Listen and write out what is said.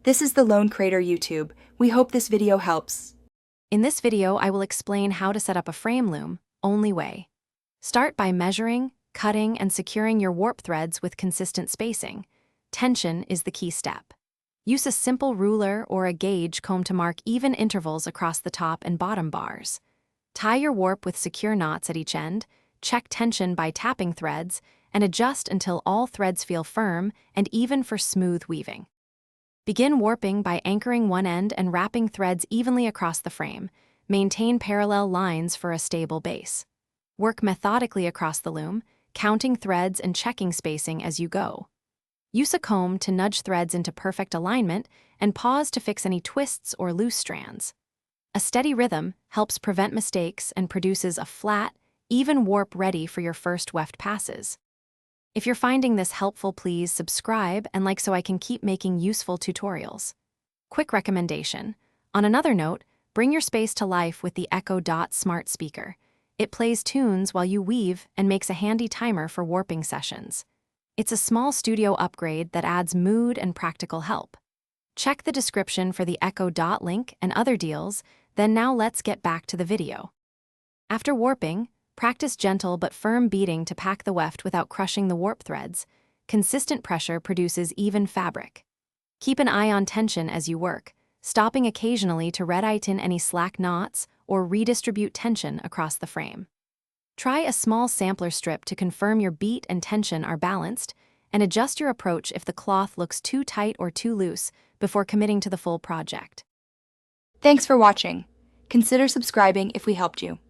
This is the Lone Creator YouTube. We hope this video helps. In this video, I will explain how to set up a frame loom, only way. Start by measuring, cutting, and securing your warp threads with consistent spacing. Tension is the key step. Use a simple ruler or a gauge comb to mark even intervals across the top and bottom bars. Tie your warp with secure knots at each end, check tension by tapping threads, and adjust until all threads feel firm and even for smooth weaving. Begin warping by anchoring one end and wrapping threads evenly across the frame. Maintain parallel lines for a stable base. Work methodically across the loom, counting threads and checking spacing as you go. Use a comb to nudge threads into perfect alignment and pause to fix any twists or loose strands. A steady rhythm helps prevent mistakes and produces a flat, even warp ready for your first weft passes. If you're finding this helpful, please subscribe and like so I can keep making useful tutorials. Quick recommendation. On another note, bring your space to life with the Echo Dot smart speaker. It plays tunes while you weave and makes a handy timer for warping sessions. It's a small studio upgrade that adds mood and practical help. Check the description for the Echo Dot link and other deals, then now let's get back to the video. After warping, practice gentle but firm beating to pack the weft without crushing the warp threads. Consistent pressure produces even fabric. Keep an eye on tension as you work, stopping occasionally to red-tighten any slack knots or redistribute tension across the frame. Try a small sampler strip to confirm your beat and tension are balanced, and adjust your approach if the cloth looks too tight or too loose before committing to the full project. Thanks for watching. Consider subscribing if we helped you.